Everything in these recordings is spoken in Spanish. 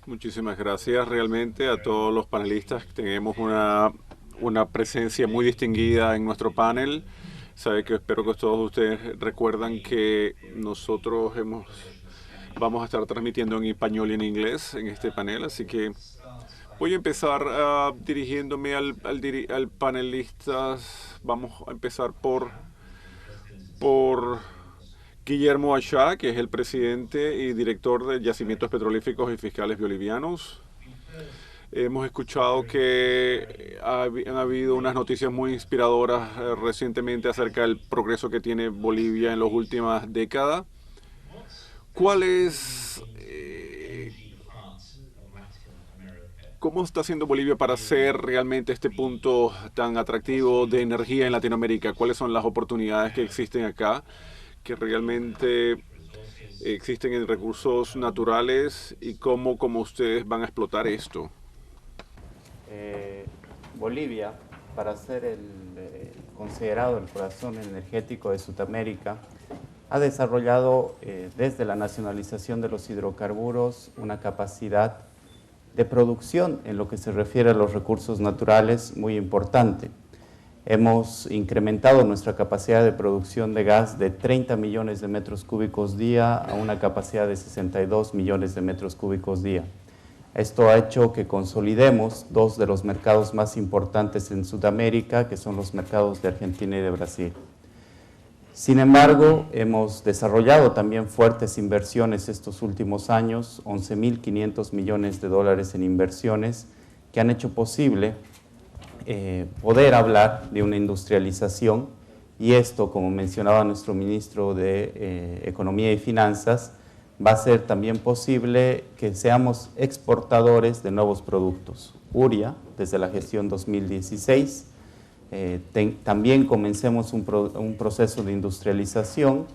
Muchísimas gracias realmente a todos los panelistas. Tenemos una presencia muy distinguida en nuestro panel. Sabe que espero que todos ustedes recuerdan que nosotros vamos a estar transmitiendo en español y en inglés en este panel, así que voy a empezar dirigiéndome al panelistas. Vamos a empezar por Guillermo Achá, que es el presidente y director de Yacimientos Petrolíferos y Fiscales Bolivianos. Hemos escuchado que han habido unas noticias muy inspiradoras recientemente acerca del progreso que tiene Bolivia en las últimas décadas. ¿Cuál es, cómo está haciendo Bolivia para ser realmente este punto tan atractivo de energía en Latinoamérica? ¿Cuáles son las oportunidades que existen acá, que realmente existen en recursos naturales y cómo ustedes van a explotar esto? Eh, Bolivia, para ser considerado el corazón energético de Sudamérica, ha desarrollado desde la nacionalización de los hidrocarburos una capacidad de producción en lo que se refiere a los recursos naturales muy importante. Hemos incrementado nuestra capacidad de producción de gas de 30 millones de metros cúbicos día a una capacidad de 62 millones de metros cúbicos día. Esto ha hecho que consolidemos dos de los mercados más importantes en Sudamérica, que son los mercados de Argentina y de Brasil. Sin embargo, hemos desarrollado también fuertes inversiones estos últimos años, 11.500 millones de dólares en inversiones, que han hecho posible poder hablar de una industrialización, y esto, como mencionaba nuestro ministro de Economía y Finanzas, va a ser también posible que seamos exportadores de nuevos productos. URIA, desde la gestión 2016, también comencemos un proceso de industrialización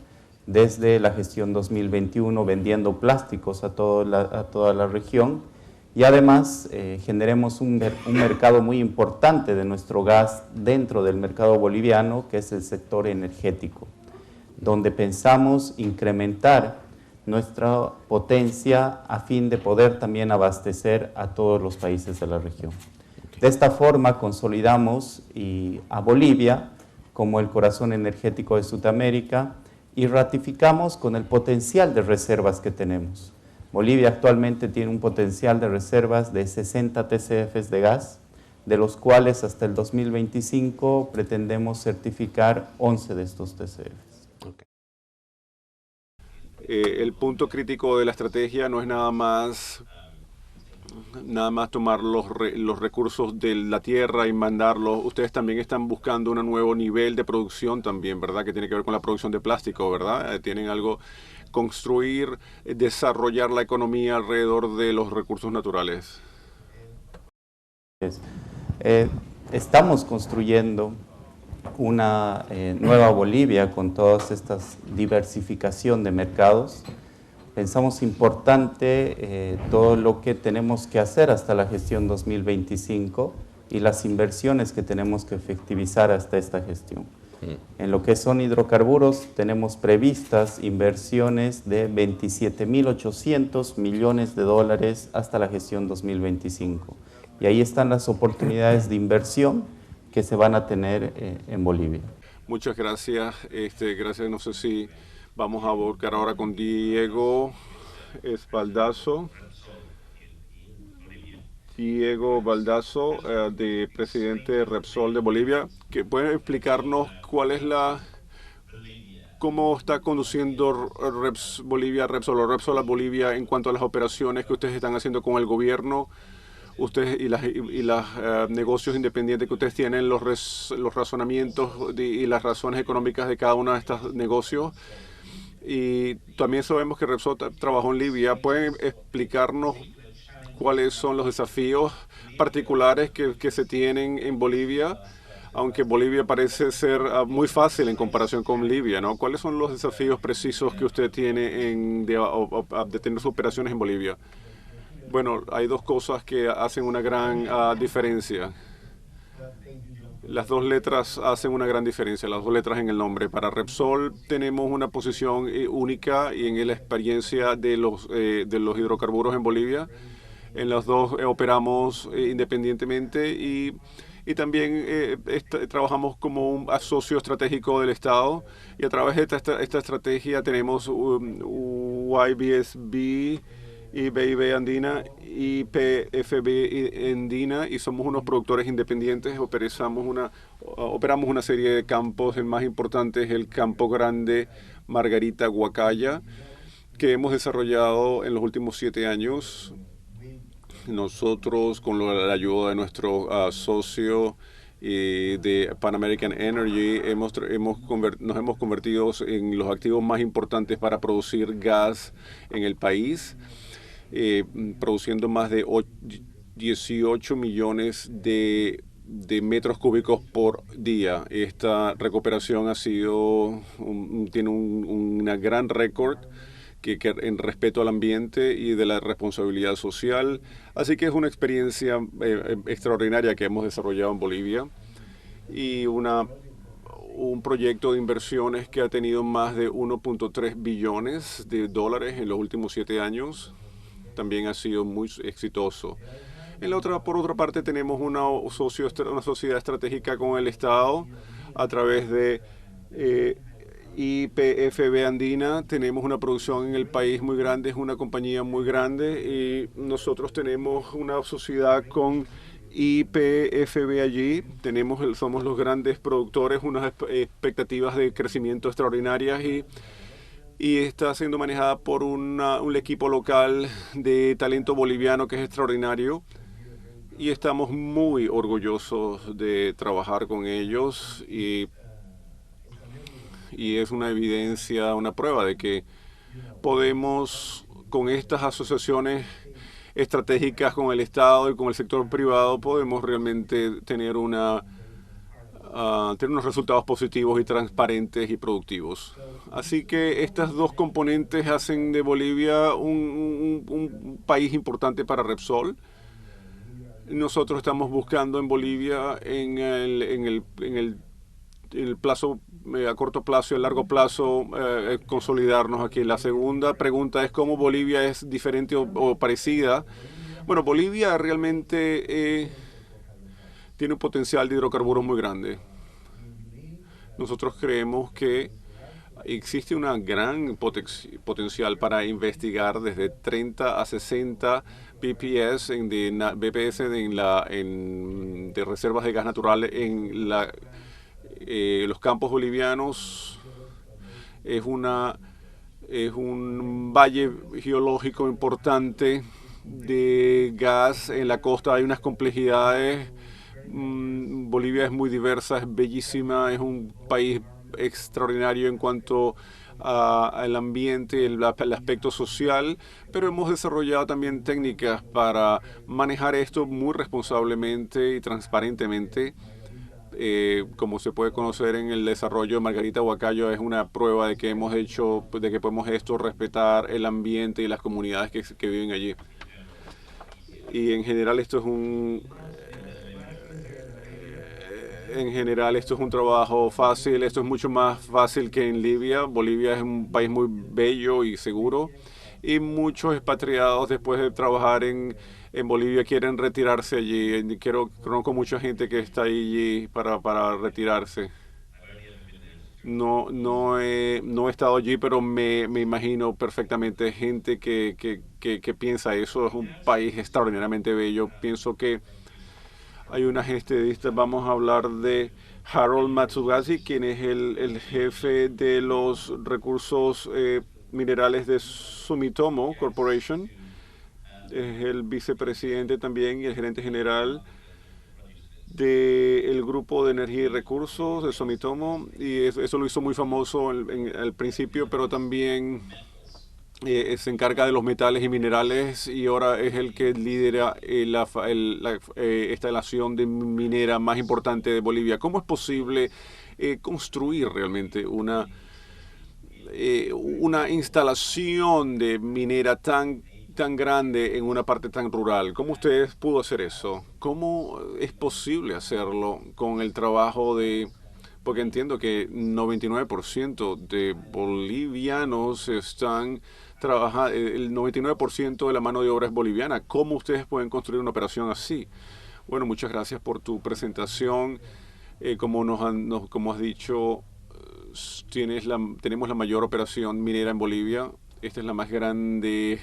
desde la gestión 2021, vendiendo plásticos a toda la región, y además generemos un mercado muy importante de nuestro gas dentro del mercado boliviano, que es el sector energético, donde pensamos incrementar nuestra potencia a fin de poder también abastecer a todos los países de la región. De esta forma consolidamos a Bolivia como el corazón energético de Sudamérica y ratificamos con el potencial de reservas que tenemos. Bolivia actualmente tiene un potencial de reservas de 60 TCFs de gas, de los cuales hasta el 2025 pretendemos certificar 11 de estos TCFs. Okay. El punto crítico de la estrategia no es nada más tomar los recursos de la tierra y mandarlos. Ustedes también están buscando un nuevo nivel de producción también, ¿verdad? Que tiene que ver con la producción de plástico, ¿verdad? Tienen algo, construir, desarrollar la economía alrededor de los recursos naturales. Estamos construyendo una nueva Bolivia con todas estas diversificación de mercados. Pensamos importante todo lo que tenemos que hacer hasta la gestión 2025 y las inversiones que tenemos que efectivizar hasta esta gestión. En lo que son hidrocarburos, tenemos previstas inversiones de 27.800 millones de dólares hasta la gestión 2025. Y ahí están las oportunidades de inversión que se van a tener en Bolivia. Muchas gracias. Gracias. No sé si vamos a volcar ahora con Diego Baldasso. Diego Baldasso, de presidente de Repsol de Bolivia, que puede explicarnos cómo está conduciendo Repsol a Bolivia en cuanto a las operaciones que ustedes están haciendo con el gobierno, ustedes y los negocios independientes que ustedes tienen, los razonamientos y las razones económicas de cada uno de estos negocios. Y también sabemos que Repsol trabajó en Libia. ¿Pueden explicarnos cuáles son los desafíos particulares que se tienen en Bolivia? Aunque Bolivia parece ser muy fácil en comparación con Libia, ¿no? ¿Cuáles son los desafíos precisos que usted tiene de tener sus operaciones en Bolivia? Bueno, hay dos cosas que hacen una gran diferencia. Las dos letras hacen una gran diferencia, las dos letras en el nombre. Para Repsol tenemos una posición única y en la experiencia de los hidrocarburos en Bolivia. En los dos operamos independientemente y también trabajamos como un socio estratégico del Estado y a través de esta estrategia tenemos YBSB, IBIB Andina, IPFB Andina y somos unos productores independientes. Operamos una serie de campos. El más importante es el Campo Grande Margarita Huacaya, que hemos desarrollado en los últimos 7 años. Nosotros, con la ayuda de nuestro socio de Pan American Energy, nos hemos convertido en los activos más importantes para producir gas en el país, produciendo más de 18 millones de metros cúbicos por día. Esta recuperación tiene una gran récord que en respeto al ambiente y de la responsabilidad social. Así que es una experiencia extraordinaria que hemos desarrollado en Bolivia y un proyecto de inversiones que ha tenido más de 1.3 billones de dólares en los últimos 7 años. También ha sido muy exitoso. Por otra parte, tenemos una sociedad estratégica con el Estado a través de IPFB Andina. Tenemos una producción en el país muy grande, es una compañía muy grande y nosotros tenemos una sociedad con IPFB allí. Somos los grandes productores, unas expectativas de crecimiento extraordinarias y está siendo manejada por un equipo local de talento boliviano que es extraordinario y estamos muy orgullosos de trabajar con ellos y es una evidencia, una prueba de que podemos, con estas asociaciones estratégicas con el Estado y con el sector privado, podemos realmente tener unos resultados positivos y transparentes y productivos. Así que estas dos componentes hacen de Bolivia un país importante para Repsol. Nosotros estamos buscando en Bolivia en el plazo, a corto plazo y a largo plazo, consolidarnos aquí. La segunda pregunta es cómo Bolivia es diferente o parecida. Bueno, Bolivia realmente tiene un potencial de hidrocarburos muy grande. Nosotros creemos que existe una gran potencial para investigar desde 30 a 60 BPS de reservas de gas natural en los campos bolivianos. Es un valle geológico importante de gas. En la costa hay unas complejidades. Bolivia es muy diversa, es bellísima, es un país extraordinario en cuanto al ambiente, el aspecto social, pero hemos desarrollado también técnicas para manejar esto muy responsablemente y transparentemente. Como se puede conocer en el desarrollo de Margarita Huacayo, es una prueba de que podemos respetar el ambiente y las comunidades que viven allí. Y en general esto es un trabajo fácil. Esto es mucho más fácil que en Libia. Bolivia es un país muy bello y seguro. Y muchos expatriados, después de trabajar en Bolivia, quieren retirarse allí. Conozco mucha gente que está allí para retirarse. No he estado allí, pero me imagino perfectamente gente que piensa eso. Es un país extraordinariamente bello. Pienso que hay una estadista. Vamos a hablar de Harold Matsugashi, quien es el jefe de los recursos minerales de Sumitomo Corporation. Es el vicepresidente también y el gerente general del grupo de energía y recursos de Sumitomo. Y eso lo hizo muy famoso al principio, pero también se encarga de los metales y minerales y ahora es el que lidera esta instalación de minera más importante de Bolivia. ¿Cómo es posible construir realmente una instalación de minera tan grande en una parte tan rural? ¿Cómo usted pudo hacer eso? ¿Cómo es posible hacerlo con el trabajo de porque entiendo que 99% de bolivianos están trabajando, el 99% de la mano de obra es boliviana. ¿Cómo ustedes pueden construir una operación así? Bueno, muchas gracias por tu presentación. Como has dicho, tenemos la mayor operación minera en Bolivia. Esta es la más grande,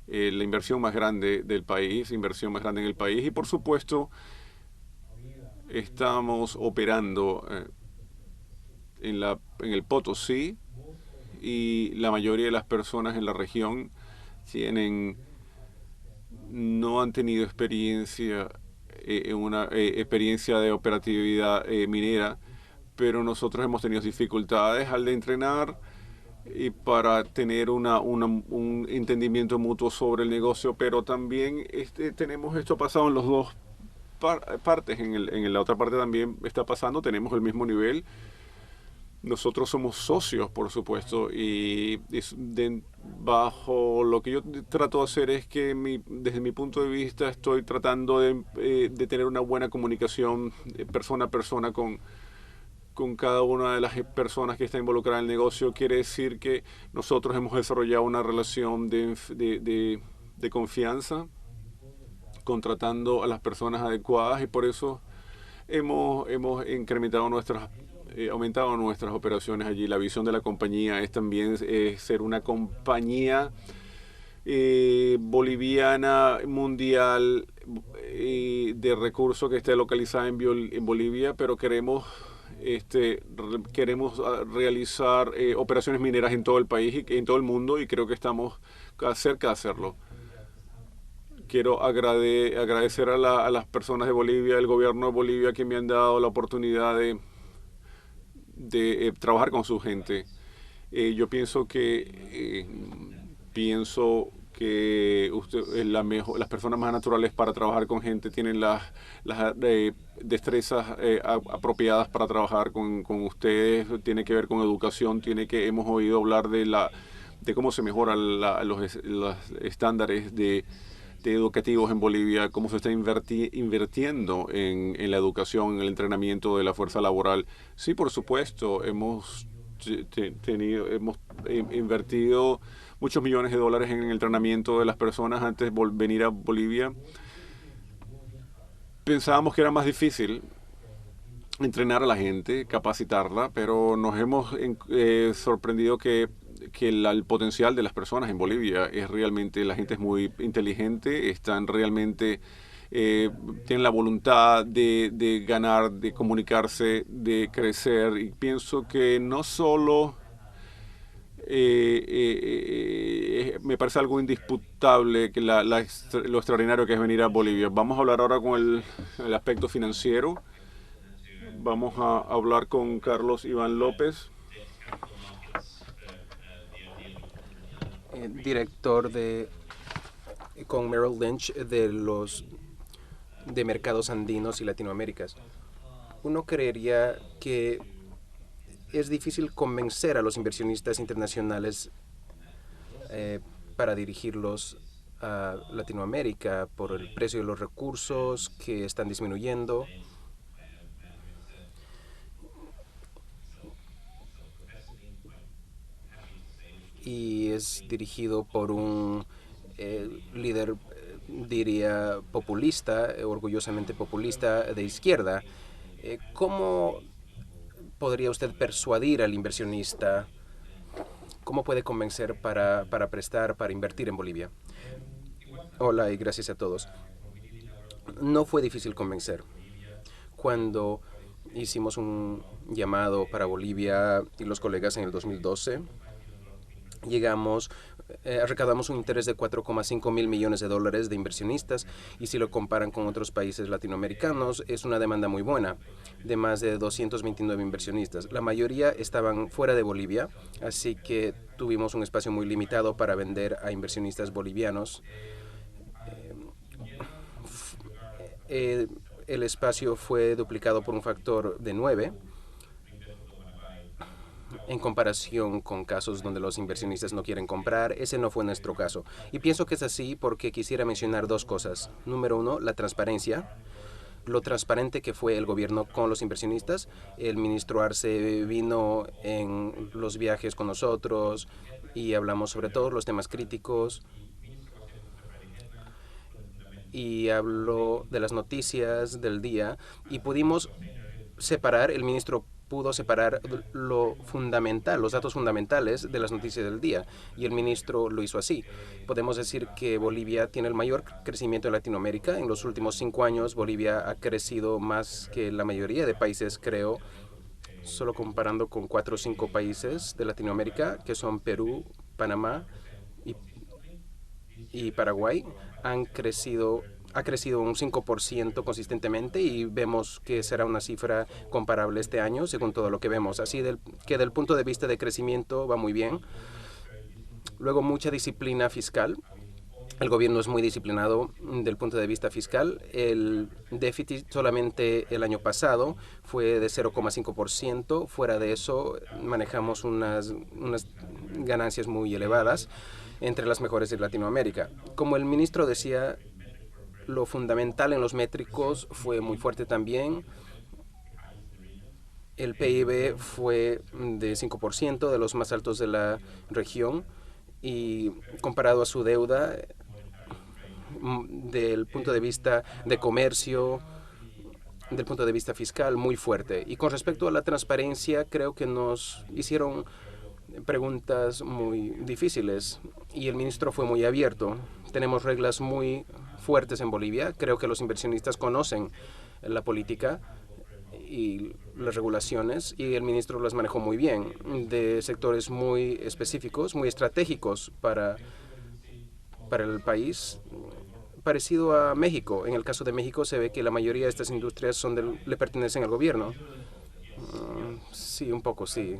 la inversión más grande del país, inversión más grande en el país. Y por supuesto, estamos operando en el Potosí, y la mayoría de las personas en la región no han tenido experiencia experiencia de operatividad minera, pero nosotros hemos tenido dificultades al de entrenar y para tener un entendimiento mutuo sobre el negocio, pero también tenemos esto pasado en los dos partes. En la otra parte también está pasando, tenemos el mismo nivel. Nosotros somos socios, por supuesto, y bajo lo que yo trato de hacer es que desde mi punto de vista estoy tratando de tener una buena comunicación persona a persona con cada una de las personas que está involucrada en el negocio. Quiere decir que nosotros hemos desarrollado una relación de confianza, contratando a las personas adecuadas, y por eso hemos incrementado aumentado nuestras operaciones allí. La visión de la compañía es también ser una compañía boliviana mundial de recursos que esté localizada en Bolivia, pero queremos realizar operaciones mineras en todo el país y en todo el mundo, y creo que estamos cerca de hacerlo. Quiero agradecer a las personas de Bolivia, el gobierno de Bolivia, que me han dado la oportunidad de trabajar con su gente. Yo pienso que las personas más naturales para trabajar con gente tienen las destrezas apropiadas para trabajar con ustedes. Tiene que ver con educación, hemos oído hablar de cómo se mejoran los estándares educativos en Bolivia, cómo se está invirtiendo en la educación, en el entrenamiento de la fuerza laboral. Sí, por supuesto, hemos invertido muchos millones de dólares en el entrenamiento de las personas antes de venir a Bolivia. Pensábamos que era más difícil entrenar a la gente, capacitarla, pero nos hemos sorprendido que el potencial de las personas en Bolivia es realmente, la gente es muy inteligente, están realmente, tienen la voluntad de ganar, de comunicarse, de crecer, y pienso que no solo me parece algo indisputable que lo extraordinario que es venir a Bolivia. Vamos a hablar ahora con el aspecto financiero. Vamos a hablar con Carlos Iván López, director con Merrill Lynch de mercados andinos y Latinoamérica. Uno creería que es difícil convencer a los inversionistas internacionales para dirigirlos a Latinoamérica por el precio de los recursos que están disminuyendo. Y es dirigido por un líder, diría, populista, orgullosamente populista, de izquierda. ¿Cómo podría usted persuadir al inversionista? ¿Cómo puede convencer para prestar, para invertir en Bolivia? Hola y gracias a todos. No fue difícil convencer. Cuando hicimos un llamado para Bolivia y los colegas en el 2012, recaudamos un interés de 4,5 mil millones de dólares de inversionistas, y si lo comparan con otros países latinoamericanos, es una demanda muy buena, de más de 229 inversionistas. La mayoría estaban fuera de Bolivia, así que tuvimos un espacio muy limitado para vender a inversionistas bolivianos. El espacio fue duplicado por un factor de 9, en comparación con casos donde los inversionistas no quieren comprar. Ese no fue nuestro caso. Y pienso que es así porque quisiera mencionar dos cosas. Número uno, la transparencia. lo transparente que fue el gobierno con los inversionistas. El ministro Arce vino en los viajes con nosotros y hablamos sobre todos los temas críticos y habló de las noticias del día y pudimos separar, el ministro pudo separar lo fundamental, los datos fundamentales de las noticias del día, y el ministro lo hizo así. Podemos decir que Bolivia tiene el mayor crecimiento en Latinoamérica. En los últimos 5 años, Bolivia ha crecido más que la mayoría de países, creo, solo comparando con 4 o 5 países de Latinoamérica, que son Perú, Panamá y Paraguay. Ha crecido un 5% consistentemente y vemos que será una cifra comparable este año, según todo lo que vemos. Así que del punto de vista de crecimiento va muy bien. Luego, mucha disciplina fiscal. El gobierno es muy disciplinado del punto de vista fiscal. El déficit solamente el año pasado fue de 0,5%. Fuera de eso, manejamos unas ganancias muy elevadas, entre las mejores de Latinoamérica. Como el ministro decía, lo fundamental en los métricos fue muy fuerte también. El PIB fue de 5%, de los más altos de la región, y comparado a su deuda, del punto de vista de comercio, del punto de vista fiscal, muy fuerte. Y con respecto a la transparencia, creo que nos hicieron preguntas muy difíciles y el ministro fue muy abierto. Tenemos reglas muy fuertes en Bolivia. Creo que los inversionistas conocen la política y las regulaciones, y el ministro las manejó muy bien, de sectores muy específicos, muy estratégicos para el país, parecido a México. En el caso de México se ve que la mayoría de estas industrias le pertenecen al gobierno. Sí, un poco, sí.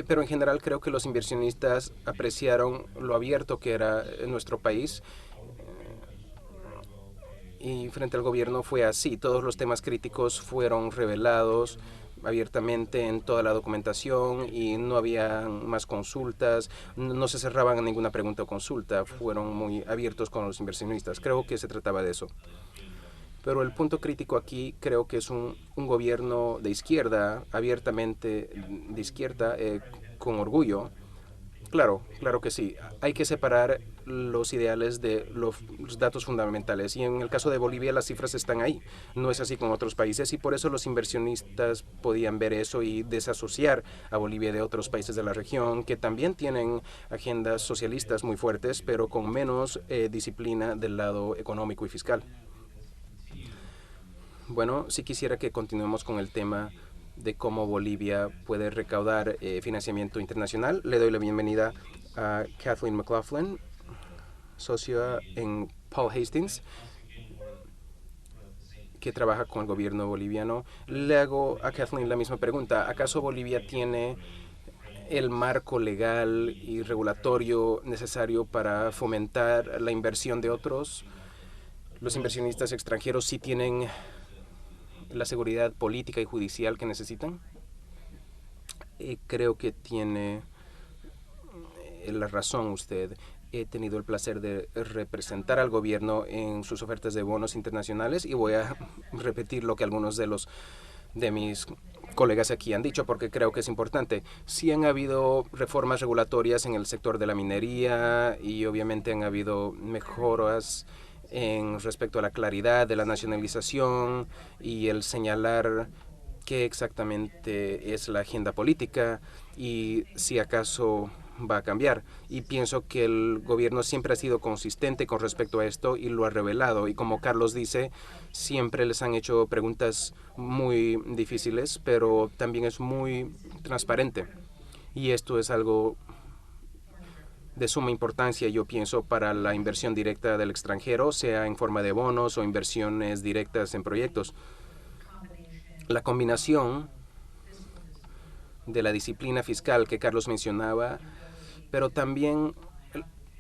Pero en general creo que los inversionistas apreciaron lo abierto que era nuestro país, y frente al gobierno fue así. Todos los temas críticos fueron revelados abiertamente en toda la documentación y no había más consultas, no se cerraban a ninguna pregunta o consulta. Fueron muy abiertos con los inversionistas. Creo que se trataba de eso. Pero el punto crítico aquí creo que es un gobierno de izquierda, abiertamente de izquierda, con orgullo. Claro, claro que sí. Hay que separar los ideales de los datos fundamentales. Y en el caso de Bolivia las cifras están ahí. No es así con otros países y por eso los inversionistas podían ver eso y desasociar a Bolivia de otros países de la región que también tienen agendas socialistas muy fuertes, pero con menos disciplina del lado económico y fiscal. Bueno, sí quisiera que continuemos con el tema de cómo Bolivia puede recaudar financiamiento internacional. Le doy la bienvenida a Kathleen McLaughlin, socia en Paul Hastings, que trabaja con el gobierno boliviano. Le hago a Kathleen la misma pregunta. ¿Acaso Bolivia tiene el marco legal y regulatorio necesario para fomentar la inversión de otros? ¿Los inversionistas extranjeros sí tienen la seguridad política y judicial que necesitan? Creo que tiene la razón usted. He tenido el placer de representar al gobierno en sus ofertas de bonos internacionales y voy a repetir lo que algunos de mis colegas aquí han dicho porque creo que es importante. Sí han habido reformas regulatorias en el sector de la minería y obviamente han habido mejoras en respecto a la claridad de la nacionalización y el señalar qué exactamente es la agenda política y si acaso va a cambiar. Y pienso que el gobierno siempre ha sido consistente con respecto a esto y lo ha revelado. Y como Carlos dice, siempre les han hecho preguntas muy difíciles, pero también es muy transparente. Y esto es algo de suma importancia, yo pienso, para la inversión directa del extranjero, sea en forma de bonos o inversiones directas en proyectos. La combinación de la disciplina fiscal que Carlos mencionaba, pero también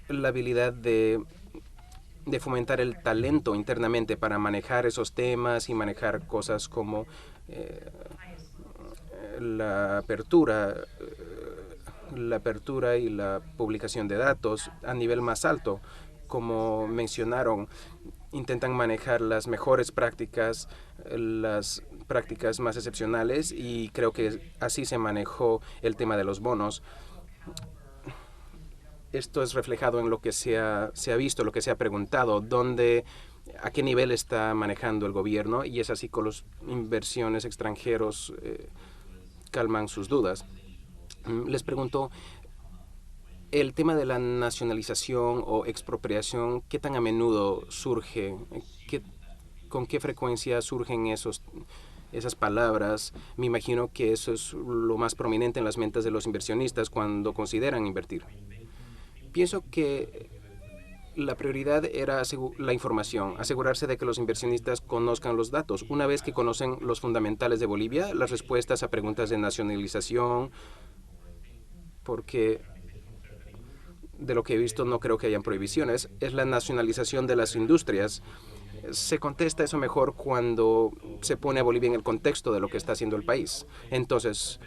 la habilidad de fomentar el talento internamente para manejar esos temas y manejar cosas como la apertura y la publicación de datos a nivel más alto, como mencionaron, intentan manejar las mejores prácticas, las prácticas más excepcionales, y creo que así se manejó el tema de los bonos. Esto es reflejado en lo que se ha visto, lo que se ha preguntado, a qué nivel está manejando el gobierno, y es así con los inversiones extranjeros calman sus dudas. Les pregunto, el tema de la nacionalización o expropiación, ¿qué tan a menudo surge? ¿Con qué frecuencia surgen esas palabras? Me imagino que eso es lo más prominente en las mentes de los inversionistas cuando consideran invertir. Pienso que la prioridad era la información, asegurarse de que los inversionistas conozcan los datos. Una vez que conocen los fundamentales de Bolivia, las respuestas a preguntas de nacionalización, porque de lo que he visto no creo que hayan prohibiciones, es la nacionalización de las industrias. Se contesta eso mejor cuando se pone a Bolivia en el contexto de lo que está haciendo el país. Entonces,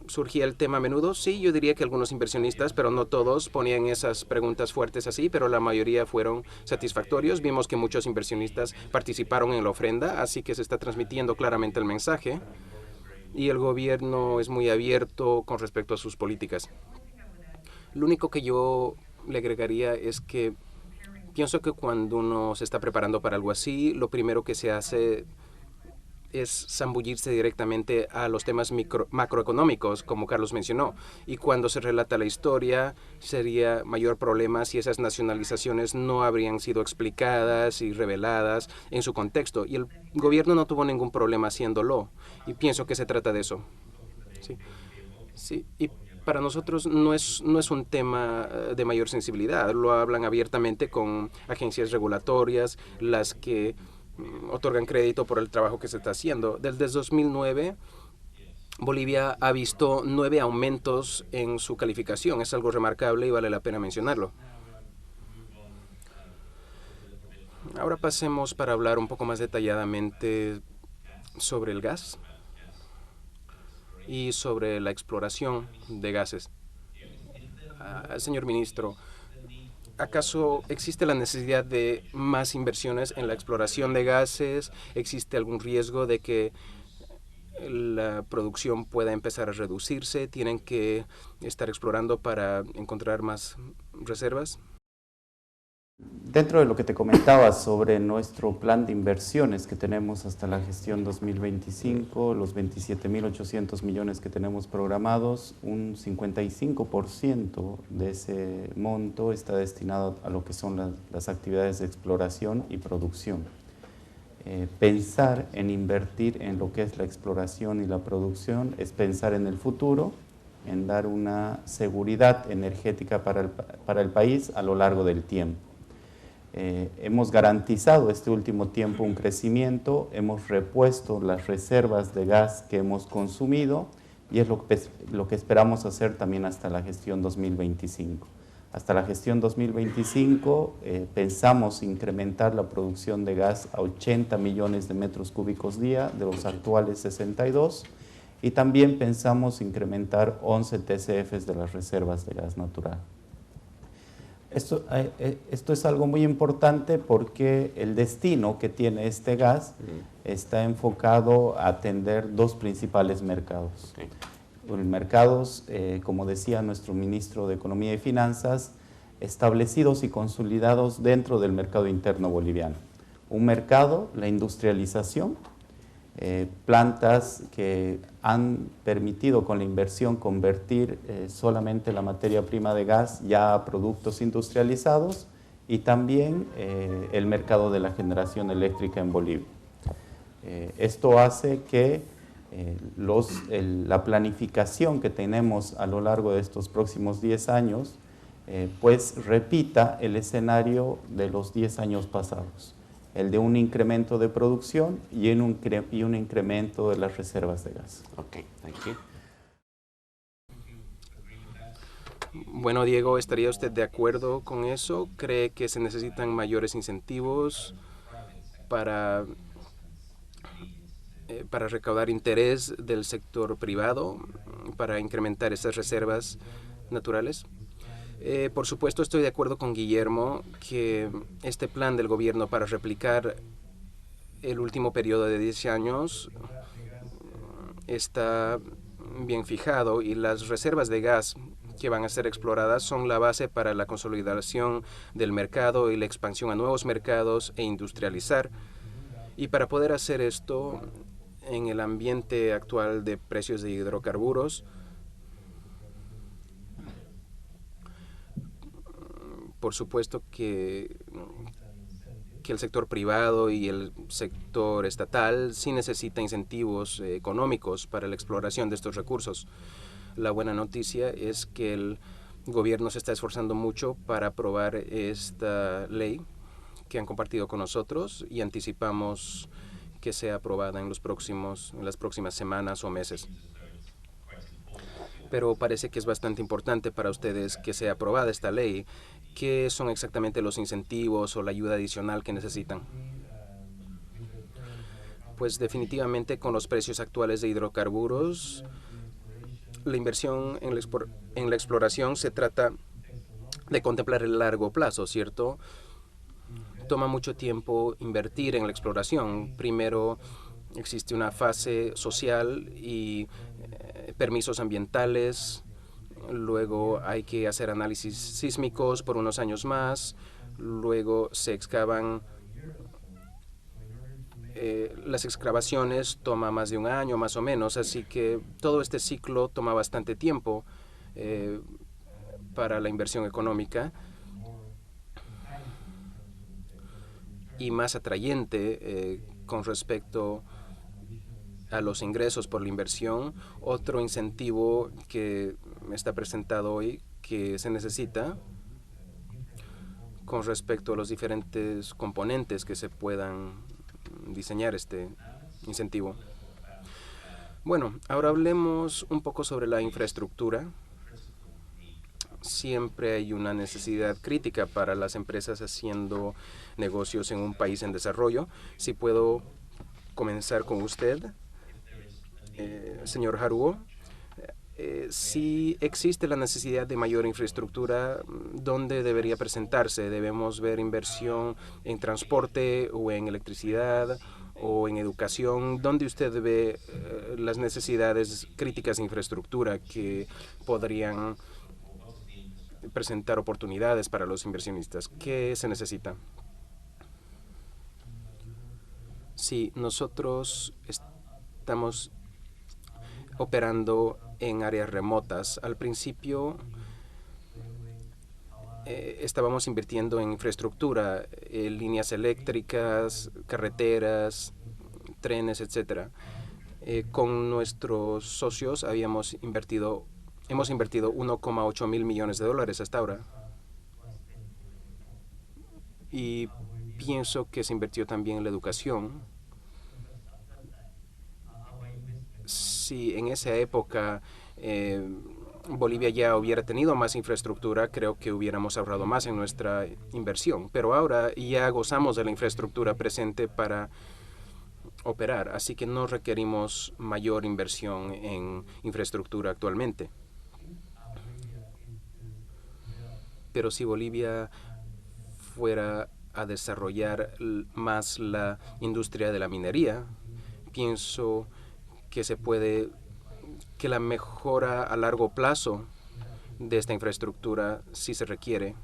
¿surgía el tema a menudo? Sí, yo diría que algunos inversionistas, pero no todos, ponían esas preguntas fuertes así, pero la mayoría fueron satisfactorios. Vimos que muchos inversionistas participaron en la ofrenda, así que se está transmitiendo claramente el mensaje, y el gobierno es muy abierto con respecto a sus políticas. Lo único que yo le agregaría es que pienso que cuando uno se está preparando para algo así, lo primero que se hace es zambullirse directamente a los temas macroeconómicos, como Carlos mencionó. Y cuando se relata la historia, sería mayor problema si esas nacionalizaciones no habrían sido explicadas y reveladas en su contexto. Y el gobierno no tuvo ningún problema haciéndolo. Y pienso que se trata de eso. Sí. Sí. Y para nosotros no es un tema de mayor sensibilidad. Lo hablan abiertamente con agencias regulatorias, las que otorgan crédito por el trabajo que se está haciendo. Desde 2009, Bolivia ha visto 9 aumentos en su calificación. Es algo remarcable y vale la pena mencionarlo. Ahora pasemos para hablar un poco más detalladamente sobre el gas y sobre la exploración de gases. Señor ministro, ¿acaso existe la necesidad de más inversiones en la exploración de gases? ¿Existe algún riesgo de que la producción pueda empezar a reducirse? ¿Tienen que estar explorando para encontrar más reservas? Dentro de lo que te comentaba sobre nuestro plan de inversiones que tenemos hasta la gestión 2025, los 27.800 millones que tenemos programados, un 55% de ese monto está destinado a lo que son las actividades de exploración y producción. Pensar en invertir en lo que es la exploración y la producción es pensar en el futuro, en dar una seguridad energética para el país a lo largo del tiempo. Hemos garantizado este último tiempo un crecimiento, hemos repuesto las reservas de gas que hemos consumido y es lo que esperamos hacer también hasta la gestión 2025. Hasta la gestión 2025 pensamos incrementar la producción de gas a 80 millones de metros cúbicos día de los actuales 62 y también pensamos incrementar 11 TCFs de las reservas de gas natural. Esto es algo muy importante porque el destino que tiene este gas está enfocado a atender 2 principales mercados. Mercados, como decía nuestro ministro de Economía y Finanzas, establecidos y consolidados dentro del mercado interno boliviano. Un mercado, la industrialización, plantas que han permitido con la inversión convertir solamente la materia prima de gas ya a productos industrializados y también el mercado de la generación eléctrica en Bolivia. Esto hace que la planificación que tenemos a lo largo de estos próximos 10 años pues repita el escenario de los 10 años pasados. El de un incremento de producción y un incremento de las reservas de gas. Ok, thank you. Bueno, Diego, ¿estaría usted de acuerdo con eso? ¿Cree que se necesitan mayores incentivos para recaudar interés del sector privado, para incrementar esas reservas naturales? Por supuesto, estoy de acuerdo con Guillermo que este plan del gobierno para replicar el último periodo de 10 años está bien fijado y las reservas de gas que van a ser exploradas son la base para la consolidación del mercado y la expansión a nuevos mercados e industrializar. Y para poder hacer esto en el ambiente actual de precios de hidrocarburos, por supuesto que el sector privado y el sector estatal sí necesita incentivos económicos para la exploración de estos recursos. La buena noticia es que el gobierno se está esforzando mucho para aprobar esta ley que han compartido con nosotros y anticipamos que sea aprobada en las próximas semanas o meses. Pero parece que es bastante importante para ustedes que sea aprobada esta ley. ¿Qué son exactamente los incentivos o la ayuda adicional que necesitan? Pues definitivamente con los precios actuales de hidrocarburos, la inversión en la exploración se trata de contemplar el largo plazo, ¿cierto? Toma mucho tiempo invertir en la exploración. Primero existe una fase social y permisos ambientales. Luego hay que hacer análisis sísmicos por unos años más. Luego se excavan. Las excavaciones toma más de un año más o menos, así que todo este ciclo toma bastante tiempo para la inversión económica y más atrayente con respecto a los ingresos por la inversión. Otro incentivo que está presentado hoy que se necesita con respecto a los diferentes componentes que se puedan diseñar este incentivo. Bueno, ahora hablemos un poco sobre la infraestructura. Siempre hay una necesidad crítica para las empresas haciendo negocios en un país en desarrollo. Si puedo comenzar con usted, señor Haruo. Si existe la necesidad de mayor infraestructura, ¿dónde debería presentarse? ¿Debemos ver inversión en transporte o en electricidad o en educación? ¿Dónde usted ve las necesidades críticas de infraestructura que podrían presentar oportunidades para los inversionistas? ¿Qué se necesita? Sí, nosotros estamos operando en áreas remotas. Al principio estábamos invirtiendo en infraestructura, líneas eléctricas, carreteras, trenes, etcétera. Con nuestros socios hemos invertido 1,8 mil millones de dólares hasta ahora. Y pienso que se invirtió también en la educación. Si en esa época Bolivia ya hubiera tenido más infraestructura, creo que hubiéramos ahorrado más en nuestra inversión. Pero ahora ya gozamos de la infraestructura presente para operar, así que no requerimos mayor inversión en infraestructura actualmente. Pero si Bolivia fuera a desarrollar más la industria de la minería, pienso que la mejora a largo plazo de esta infraestructura sí se requiere.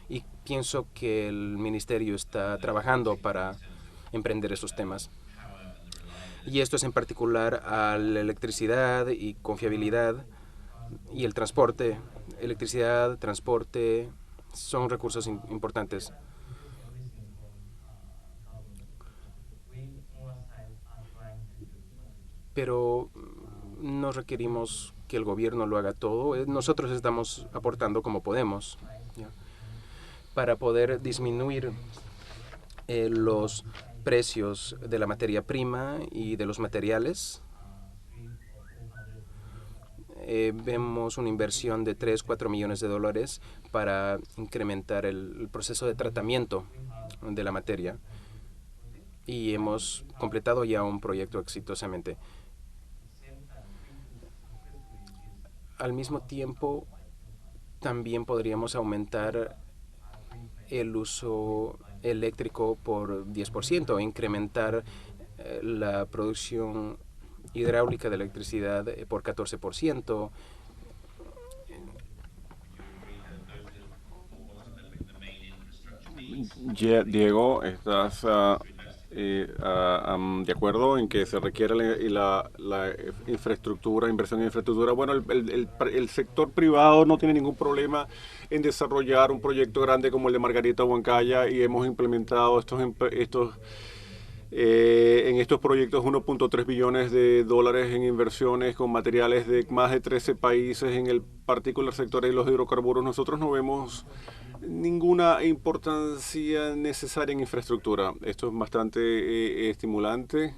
Y pienso que el ministerio está trabajando para emprender esos temas. Y esto es en particular a la electricidad y confiabilidad y el transporte. Electricidad, transporte, son recursos importantes. Pero no requerimos que el gobierno lo haga todo. Nosotros estamos aportando como podemos, ¿ya? Para poder disminuir los precios de la materia prima y de los materiales. Vemos una inversión de 3-4 millones de dólares para incrementar el proceso de tratamiento de la materia. Y hemos completado ya un proyecto exitosamente. Al mismo tiempo, también podríamos aumentar el uso eléctrico por 10%, o incrementar la producción hidráulica de electricidad por 14%. Diego, ¿estás de acuerdo en que se requiere la infraestructura, inversión en infraestructura? Bueno, el sector privado no tiene ningún problema en desarrollar un proyecto grande como el de Margarita Huancaya, y hemos implementado en estos proyectos 1.3 billones de dólares en inversiones con materiales de más de 13 países en el particular sector de los hidrocarburos. Nosotros no vemos ninguna importancia necesaria en infraestructura. Esto es bastante estimulante.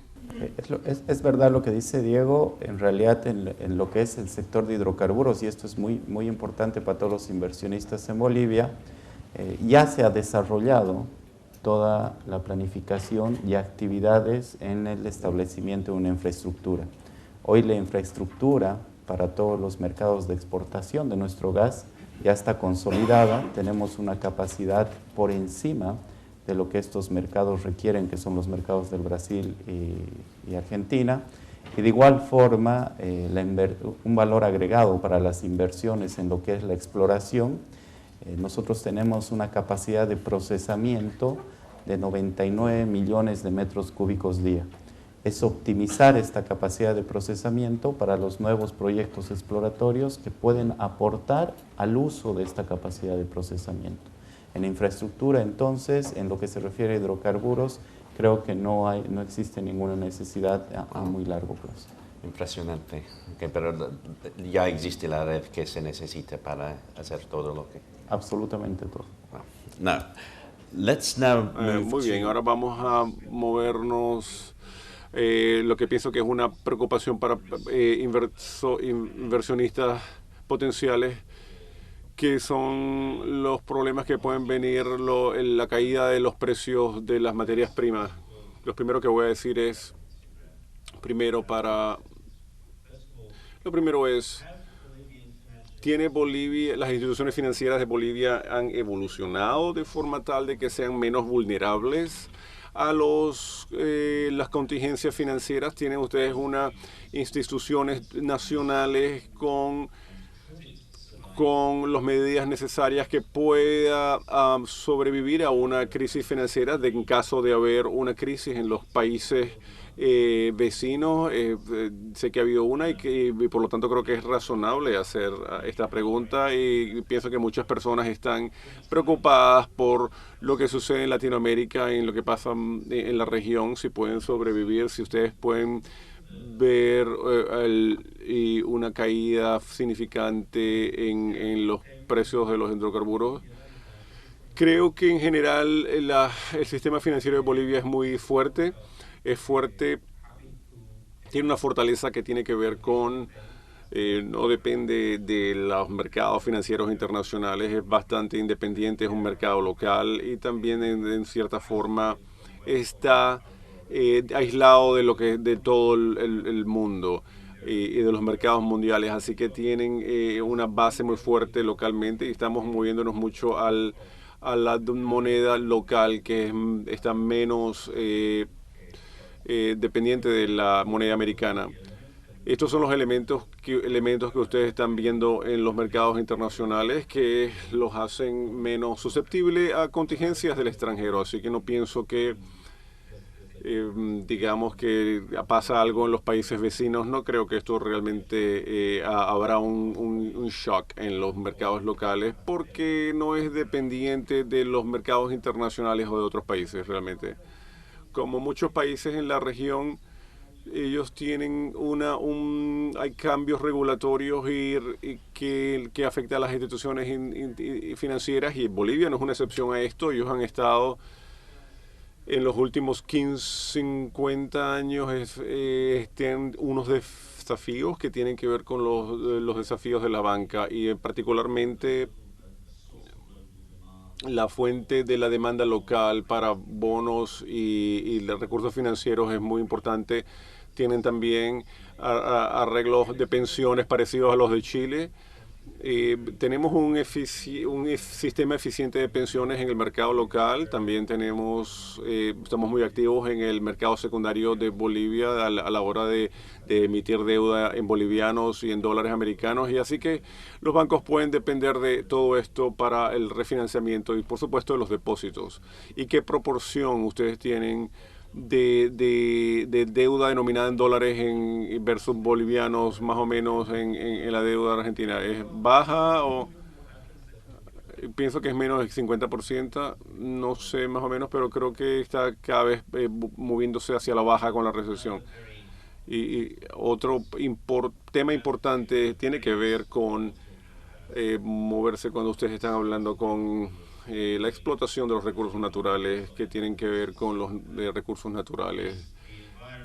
Es verdad lo que dice Diego, en realidad en lo que es el sector de hidrocarburos, y esto es muy importante para todos los inversionistas en Bolivia, ya se ha desarrollado toda la planificación y actividades en el establecimiento de una infraestructura. Hoy la infraestructura para todos los mercados de exportación de nuestro gas ya está consolidada, tenemos una capacidad por encima de lo que estos mercados requieren, que son los mercados del Brasil y Argentina, y de igual forma un valor agregado para las inversiones en lo que es la exploración. Nosotros tenemos una capacidad de procesamiento de 99 millones de metros cúbicos día. Es optimizar esta capacidad de procesamiento para los nuevos proyectos exploratorios que pueden aportar al uso de esta capacidad de procesamiento. En infraestructura, entonces, en lo que se refiere a hidrocarburos, creo que no existe ninguna necesidad a muy largo plazo. Impresionante. Okay, pero ya existe la red que se necesita para hacer todo lo que... Absolutamente todo. Wow. Let's now move muy bien, ahora vamos a movernos. Lo que pienso que es una preocupación para inversionistas potenciales, que son los problemas que pueden venir, la caída de los precios de las materias primas. Lo primero que voy a decir es, lo primero es, ¿tiene Bolivia, las instituciones financieras de Bolivia han evolucionado de forma tal de que sean menos vulnerables a las contingencias financieras? ¿Tienen ustedes unas instituciones nacionales con las medidas necesarias que pueda sobrevivir a una crisis financiera en caso de haber una crisis en los países vecinos? Sé que ha habido una y por lo tanto creo que es razonable hacer esta pregunta, y pienso que muchas personas están preocupadas por lo que sucede en Latinoamérica, en lo que pasa en la región, si pueden sobrevivir, si ustedes pueden ver una caída significante en los precios de los hidrocarburos. Creo que en general el sistema financiero de Bolivia es muy fuerte. Es fuerte, tiene una fortaleza que tiene que ver con, no depende de los mercados financieros internacionales, es bastante independiente, es un mercado local, y también en cierta forma está aislado de todo el mundo y de los mercados mundiales, así que tienen una base muy fuerte localmente, y estamos moviéndonos mucho a la moneda local, que está menos dependiente de la moneda americana. Estos son los elementos que ustedes están viendo en los mercados internacionales, que los hacen menos susceptibles a contingencias del extranjero. Así que no pienso que, digamos, que pasa algo en los países vecinos. No creo que esto realmente habrá un shock en los mercados locales, porque no es dependiente de los mercados internacionales o de otros países realmente. Como muchos países en la región, ellos tienen hay cambios regulatorios que afectan a las instituciones financieras, y Bolivia no es una excepción a esto. Ellos han estado en los últimos 50 años tienen unos desafíos que tienen que ver con los desafíos de la banca, y particularmente la fuente de la demanda local para bonos y los recursos financieros es muy importante. Tienen también arreglos de pensiones parecidos a los de Chile, Tenemos un sistema eficiente de pensiones en el mercado local. También estamos muy activos en el mercado secundario de Bolivia a la hora de emitir deuda en bolivianos y en dólares americanos. Y así que los bancos pueden depender de todo esto para el refinanciamiento y, por supuesto, de los depósitos. ¿Y qué proporción ustedes tienen de deuda denominada en dólares versus bolivianos más o menos en la deuda argentina? ¿Es baja o pienso que es menos del 50%? No sé más o menos, pero creo que está cada vez moviéndose hacia la baja con la recesión. Y otro tema importante tiene que ver con moverse cuando ustedes están hablando con la explotación de los recursos naturales, que tienen que ver con los recursos naturales,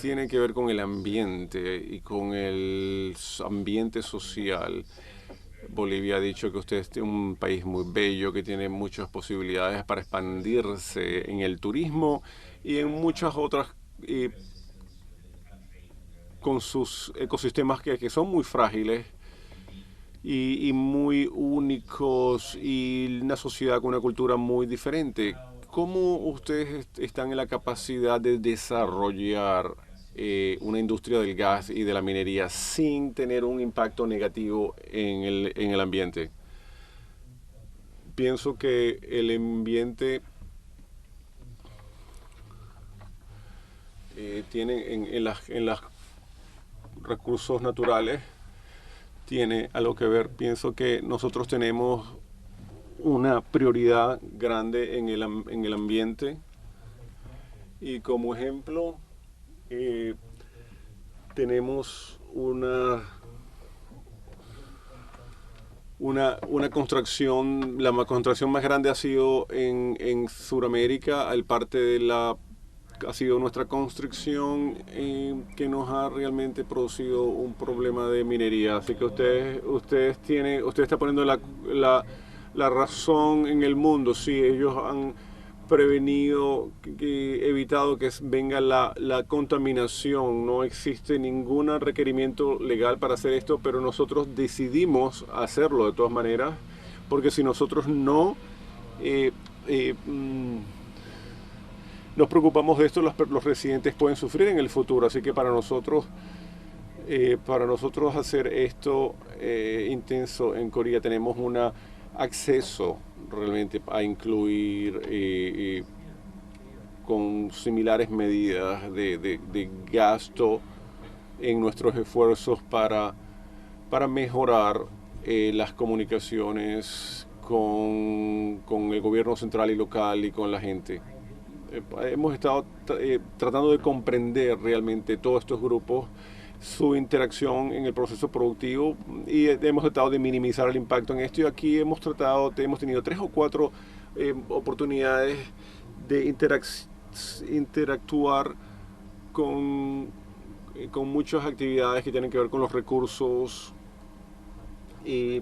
tienen que ver con el ambiente y con el ambiente social. Bolivia ha dicho que usted es un país muy bello, que tiene muchas posibilidades para expandirse en el turismo y en muchas otras, con sus ecosistemas que son muy frágiles y muy únicos y una sociedad con una cultura muy diferente. ¿Cómo ustedes están en la capacidad de desarrollar una industria del gas y de la minería sin tener un impacto negativo en el ambiente? Pienso que el ambiente tiene en las recursos naturales tiene algo que ver. Pienso que nosotros tenemos una prioridad grande en el ambiente y como ejemplo tenemos una construcción. La construcción más grande ha sido en Sudamérica, ha sido nuestra construcción que nos ha realmente producido un problema de minería. Así que usted está poniendo la razón en el mundo. Sí, ellos han prevenido, evitado que venga la contaminación. No existe ningún requerimiento legal para hacer esto, pero nosotros decidimos hacerlo de todas maneras, porque si nosotros no nos preocupamos de esto, los residentes pueden sufrir en el futuro. Así que para nosotros hacer esto intenso en Corea tenemos un acceso realmente a incluir con similares medidas de gasto en nuestros esfuerzos para mejorar las comunicaciones con el gobierno central y local y con la gente. Hemos estado tratando de comprender realmente todos estos grupos, su interacción en el proceso productivo y hemos tratado de minimizar el impacto en esto. Y aquí hemos tenido 3 o 4 oportunidades de interactuar con muchas actividades que tienen que ver con los recursos.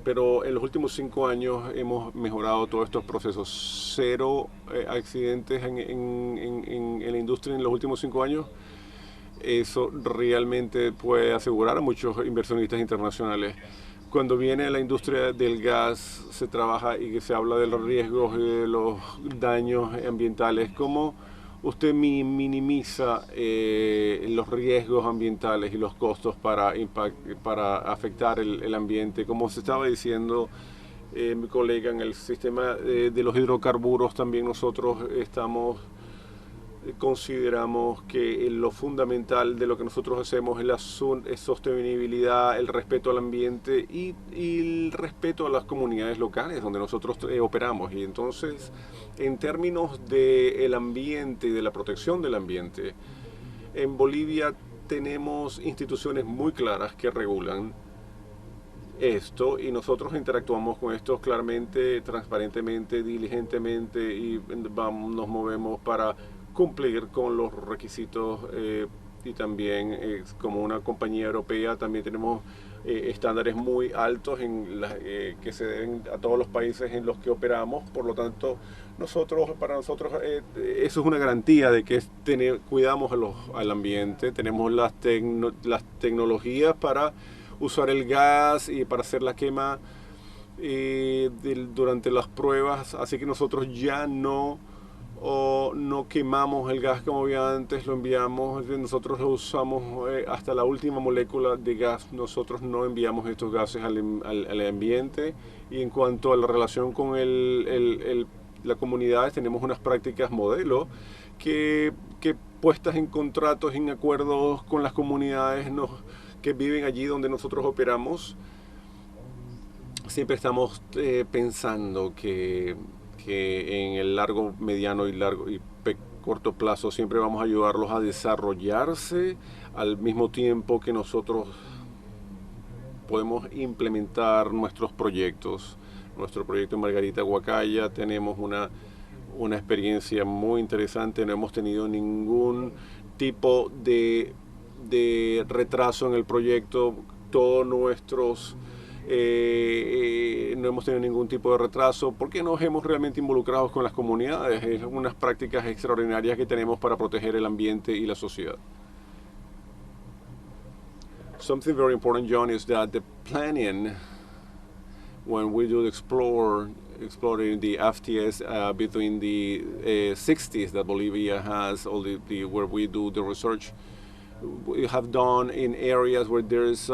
Pero en los últimos 5 años hemos mejorado todos estos procesos. 0 accidentes en la industria en los últimos 5 años. Eso realmente puede asegurar a muchos inversionistas internacionales. Cuando viene la industria del gas, se trabaja y se habla de los riesgos y de los daños ambientales. ¿Cómo usted minimiza los riesgos ambientales y los costos para afectar el ambiente? Como se estaba diciendo mi colega, en el sistema de los hidrocarburos también nosotros consideramos que lo fundamental de lo que nosotros hacemos es la sostenibilidad, el respeto al ambiente y el respeto a las comunidades locales donde nosotros operamos. Y entonces, en términos del ambiente y de la protección del ambiente, en Bolivia tenemos instituciones muy claras que regulan esto y nosotros interactuamos con esto claramente, transparentemente, diligentemente y nos movemos para cumplir con los requisitos y también como una compañía europea también tenemos estándares muy altos que se deben a todos los países en los que operamos. Por lo tanto, para nosotros eso es una garantía de que cuidamos al ambiente. Tenemos las tecnologías para usar el gas y para hacer la quema durante las pruebas, así que nosotros ya no quemamos el gas como había antes, lo enviamos, nosotros lo usamos hasta la última molécula de gas, nosotros no enviamos estos gases al ambiente. Y en cuanto a la relación con la comunidad, tenemos unas prácticas modelo que puestas en contratos, en acuerdos con las comunidades que viven allí donde nosotros operamos, siempre estamos pensando que en el largo, mediano y corto plazo siempre vamos a ayudarlos a desarrollarse al mismo tiempo que nosotros podemos implementar nuestros proyectos. Nuestro proyecto en Margarita Huacaya tenemos una experiencia muy interesante, no hemos tenido ningún tipo de retraso en el proyecto, todos nuestros no hemos tenido ningún tipo de retraso porque nos hemos realmente involucrado con las comunidades. Es unas prácticas extraordinarias que tenemos para proteger el ambiente y la sociedad. Something very important, John, is that the planning, when we do exploring the FTS between the 60s that Bolivia has, all where we do the research, we have done in areas where there's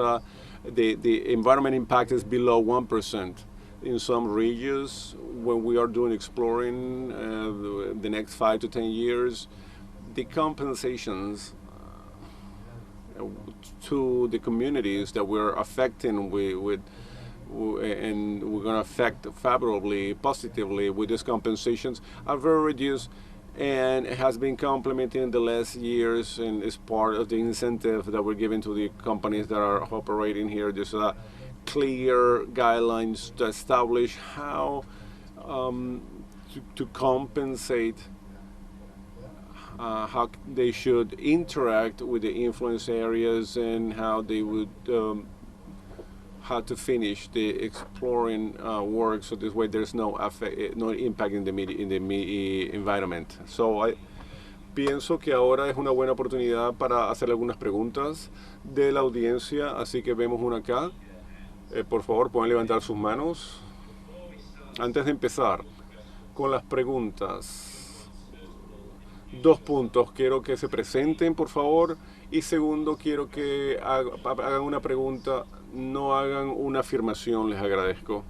the environment impact is below 1%. In some regions, when we are doing exploring the next 5 to 10 years, the compensations to the communities that we're affecting and we're going to affect favorably, positively with these compensations are very reduced, and it has been complemented in the last years and is part of the incentive that we're giving to the companies that are operating here. There's clear guidelines to establish how to compensate, how they should interact with the influence areas, and how they would how to finish the exploring work, so this way there's no impact in the environment. So pienso que ahora es una buena oportunidad para hacer algunas preguntas de la audiencia, así que vemos una acá. Por favor, pueden levantar sus manos. Antes de empezar con las preguntas, 2 puntos. Quiero que se presenten, por favor. Y segundo, quiero que hagan una pregunta, no hagan una afirmación. Les agradezco.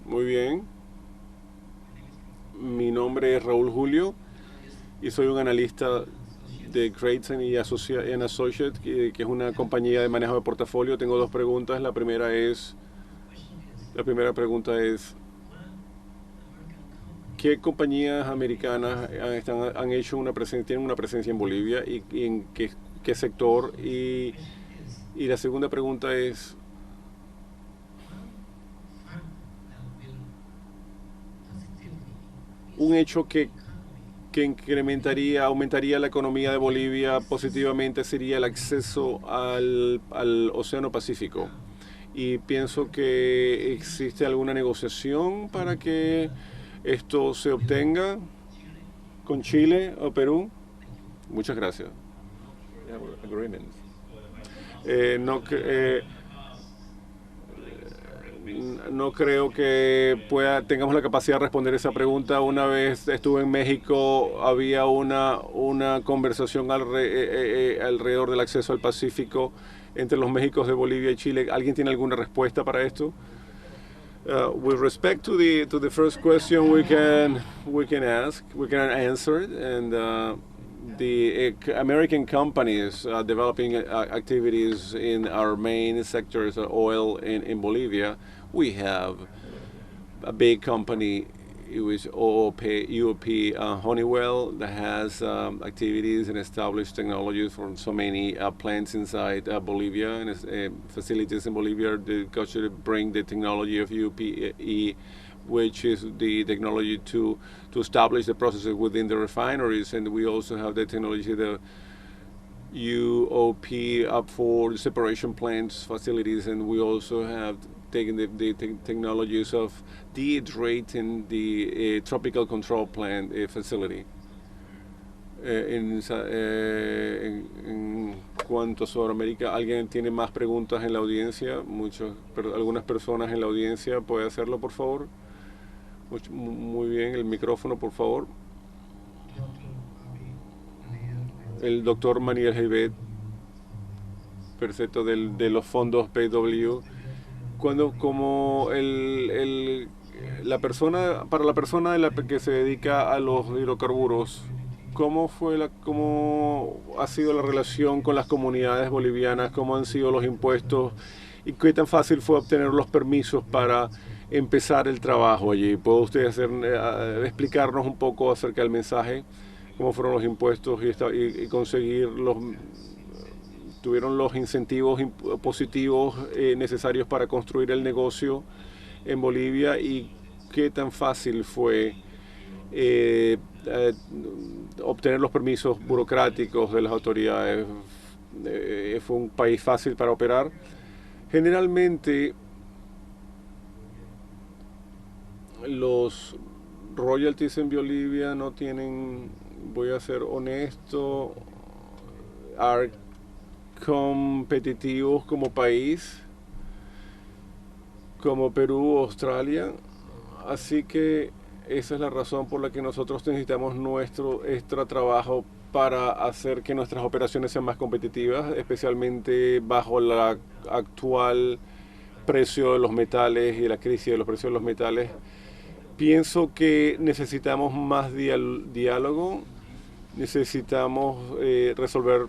Muy bien. Mi nombre es Raúl Julio y soy un analista de Creighton y Associates, que es una compañía de manejo de portafolio. Tengo 2 preguntas. La primera pregunta es, ¿qué compañías americanas tienen una presencia en Bolivia y en qué sector? Y la segunda pregunta es, un hecho que aumentaría la economía de Bolivia positivamente sería el acceso al Océano Pacífico. Y pienso que existe alguna negociación para que esto se obtenga con Chile o Perú. Muchas gracias. No creo que tengamos la capacidad de responder esa pregunta. Una vez estuve en México, había una conversación alrededor del acceso al Pacífico entre los Méxicos de Bolivia y Chile. ¿Alguien tiene alguna respuesta para esto? With respect to the first question, we can answer it, and the American companies developing activities in our main sectors, oil in Bolivia. We have a big company, which UOP Honeywell, that has activities and established technologies for so many plants inside Bolivia, and facilities in Bolivia that should bring the technology of UOP, which is the technology to establish the processes within the refineries. And we also have the technology, the UOP up for the separation plants facilities, and we also have taken the technologies of dehydrating the tropical control plant facility. En cuanto a Sudamérica, ¿alguien tiene más preguntas en la audiencia? Algunas personas en la audiencia, ¿puede hacerlo, por favor? Muy bien, el micrófono, por favor. El doctor Maniel Heibet, perfecto, de los fondos PW. Para la persona que se dedica a los hidrocarburos, ¿cómo ha sido la relación con las comunidades bolivianas? ¿Cómo han sido los impuestos? ¿Y qué tan fácil fue obtener los permisos para empezar el trabajo allí? ¿Puede usted explicarnos un poco acerca del mensaje? ¿Cómo fueron los impuestos y conseguir tuvieron los incentivos positivos necesarios para construir el negocio en Bolivia? ¿Y qué tan fácil fue obtener los permisos burocráticos de las autoridades? ¿Fue un país fácil para operar? Generalmente los royalties en Bolivia no tienen, voy a ser honesto, competitivos como país, como Perú o Australia. Así que esa es la razón por la que nosotros necesitamos nuestro extra trabajo para hacer que nuestras operaciones sean más competitivas, especialmente bajo la actual precio de los metales y la crisis de los precios de los metales. Pienso que necesitamos más diálogo, necesitamos resolver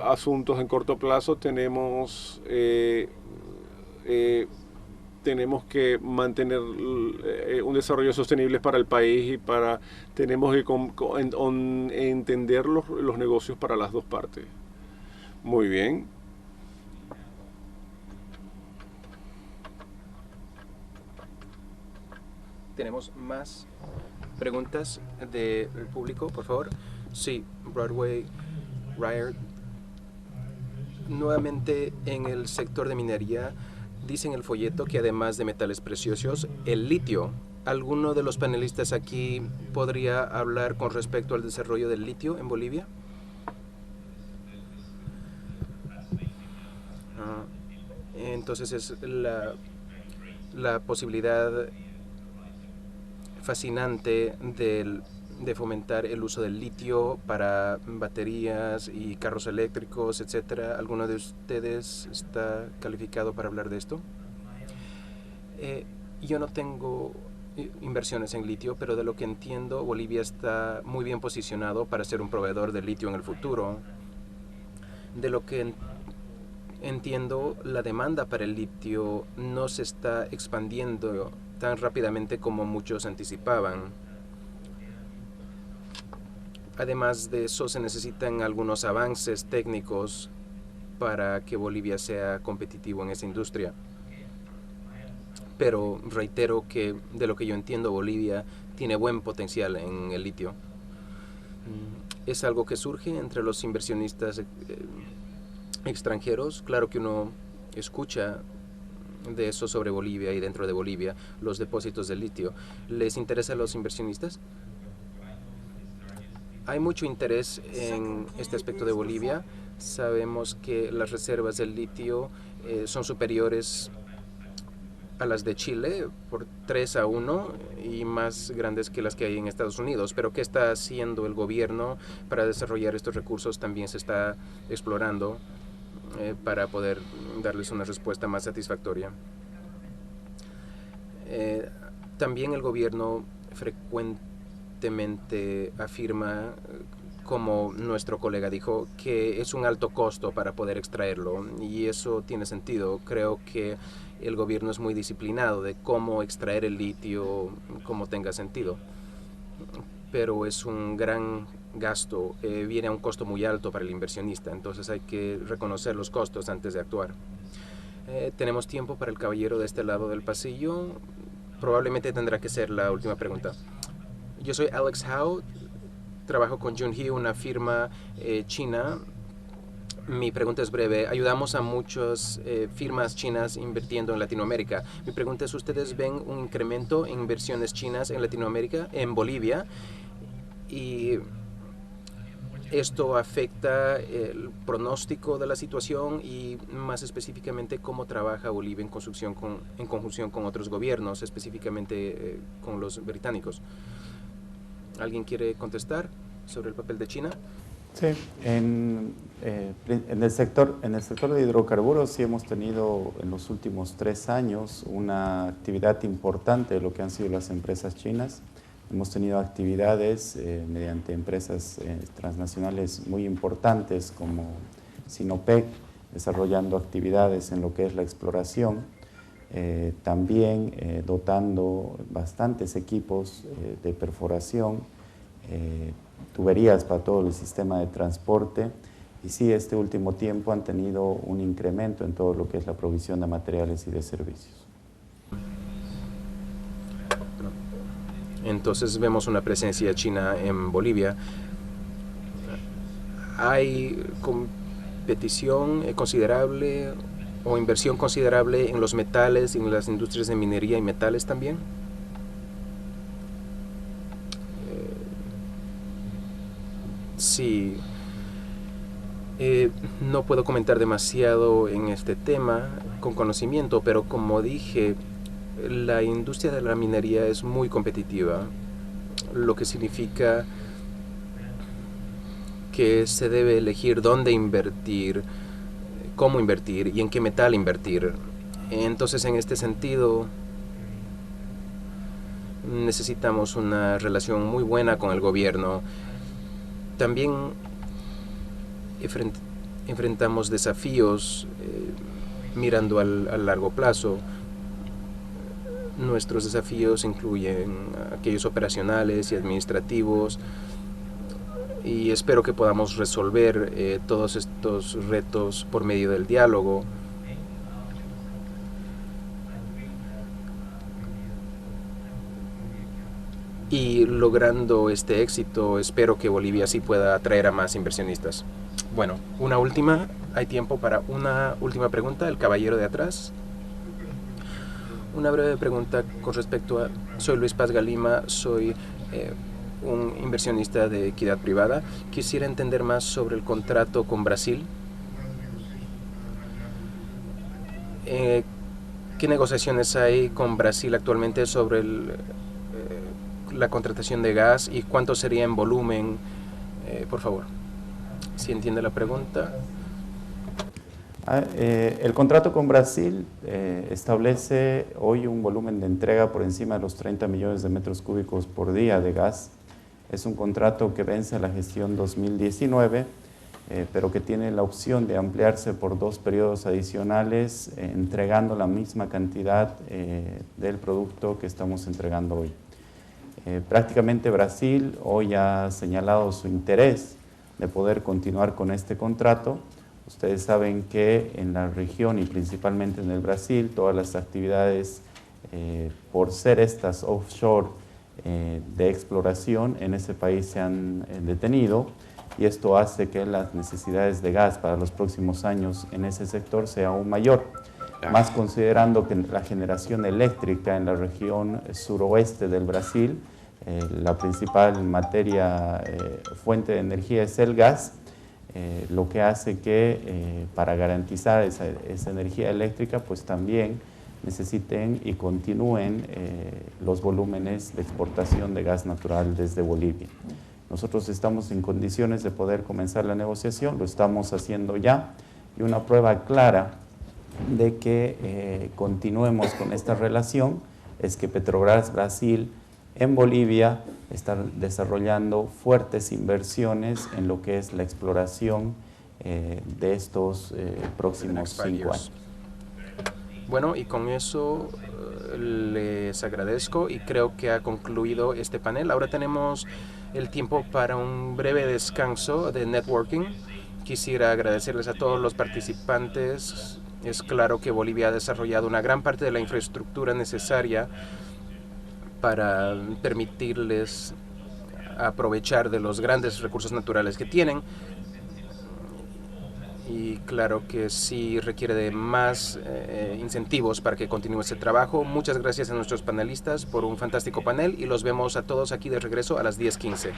asuntos en corto plazo, tenemos que mantener un desarrollo sostenible para el país y tenemos que entender los negocios para las dos partes. Muy bien. ¿Tenemos más preguntas del público, por favor? Sí, Broadway, Ryder. Nuevamente en el sector de minería, dice en el folleto que además de metales preciosos, el litio. ¿Alguno de los panelistas aquí podría hablar con respecto al desarrollo del litio en Bolivia? Entonces es la posibilidad fascinante de fomentar el uso del litio para baterías y carros eléctricos, etcétera. ¿Alguno de ustedes está calificado para hablar de esto? Yo no tengo inversiones en litio, pero de lo que entiendo, Bolivia está muy bien posicionado para ser un proveedor de litio en el futuro. De lo que entiendo, la demanda para el litio no se está expandiendo tan rápidamente como muchos anticipaban. Además de eso, se necesitan algunos avances técnicos para que Bolivia sea competitivo en esa industria. Pero reitero que, de lo que yo entiendo, Bolivia tiene buen potencial en el litio. Es algo que surge entre los inversionistas extranjeros. Claro que uno escucha de eso sobre Bolivia y dentro de Bolivia, los depósitos de litio. ¿Les interesa a los inversionistas? Hay mucho interés en este aspecto de Bolivia. Sabemos que las reservas de litio son superiores a las de Chile por 3-1 y más grandes que las que hay en Estados Unidos. Pero ¿qué está haciendo el gobierno para desarrollar estos recursos? También se está explorando para poder darles una respuesta más satisfactoria. También el gobierno frecuentemente afirma, como nuestro colega dijo, que es un alto costo para poder extraerlo, y eso tiene sentido. Creo que el gobierno es muy disciplinado de cómo extraer el litio como tenga sentido, pero es un gran gasto, viene a un costo muy alto para el inversionista, entonces hay que reconocer los costos antes de actuar. Tenemos tiempo para el caballero de este lado del pasillo. Probablemente tendrá que ser la última pregunta. Yo soy Alex Howe, trabajo con Junhee, una firma china. Mi pregunta es breve. Ayudamos a muchas firmas chinas invirtiendo en Latinoamérica. Mi pregunta es, ¿ustedes ven un incremento en inversiones chinas en Latinoamérica, en Bolivia? Y ¿Esto afecta el pronóstico de la situación y más específicamente cómo trabaja Bolivia en conjunción con otros gobiernos, específicamente con los británicos? ¿Alguien quiere contestar sobre el papel de China? Sí, en el sector de hidrocarburos sí hemos tenido en los últimos 3 años una actividad importante de lo que han sido las empresas chinas. Hemos tenido actividades mediante empresas transnacionales muy importantes como Sinopec, desarrollando actividades en lo que es la exploración, también dotando bastantes equipos de perforación, tuberías para todo el sistema de transporte, y sí, este último tiempo han tenido un incremento en todo lo que es la provisión de materiales y de servicios. Entonces vemos una presencia china en Bolivia. ¿Hay competición considerable o inversión considerable en los metales, en las industrias de minería y metales también? Sí. No puedo comentar demasiado en este tema con conocimiento, pero como dije, la industria de la minería es muy competitiva, lo que significa que se debe elegir dónde invertir, cómo invertir y en qué metal invertir. Entonces, en este sentido, necesitamos una relación muy buena con el gobierno. También enfrentamos desafíos mirando al largo plazo. Nuestros desafíos incluyen aquellos operacionales y administrativos, y espero que podamos resolver todos estos retos por medio del diálogo. Y logrando este éxito, espero que Bolivia sí pueda atraer a más inversionistas. Bueno, hay tiempo para una última pregunta, el caballero de atrás. Una breve pregunta con respecto a... Soy Luis Paz Galima, soy un inversionista de equidad privada. Quisiera entender más sobre el contrato con Brasil. ¿Qué negociaciones hay con Brasil actualmente sobre la contratación de gas y cuánto sería en volumen? Por favor, si entiende la pregunta. El contrato con Brasil establece hoy un volumen de entrega por encima de los 30 millones de metros cúbicos por día de gas. Es un contrato que vence a la gestión 2019, pero que tiene la opción de ampliarse por 2 periodos adicionales, entregando la misma cantidad del producto que estamos entregando hoy. Prácticamente Brasil hoy ha señalado su interés de poder continuar con este contrato. Ustedes saben que en la región y principalmente en el Brasil, todas las actividades, por ser estas offshore de exploración, en ese país se han detenido, y esto hace que las necesidades de gas para los próximos años en ese sector sea aún mayor. Más considerando que la generación eléctrica en la región suroeste del Brasil, la principal fuente de energía es el gas, lo que hace que para garantizar esa energía eléctrica, pues también necesiten y continúen los volúmenes de exportación de gas natural desde Bolivia. Nosotros estamos en condiciones de poder comenzar la negociación, lo estamos haciendo ya, y una prueba clara de que continuemos con esta relación es que Petrobras Brasil en Bolivia está desarrollando fuertes inversiones en lo que es la exploración de estos próximos 5 años. Bueno, y con eso les agradezco y creo que ha concluido este panel. Ahora tenemos el tiempo para un breve descanso de networking. Quisiera agradecerles a todos los participantes. Es claro que Bolivia ha desarrollado una gran parte de la infraestructura necesaria para permitirles aprovechar de los grandes recursos naturales que tienen. Y claro que sí requiere de más incentivos para que continúe ese trabajo. Muchas gracias a nuestros panelistas por un fantástico panel y los vemos a todos aquí de regreso a las 10:15.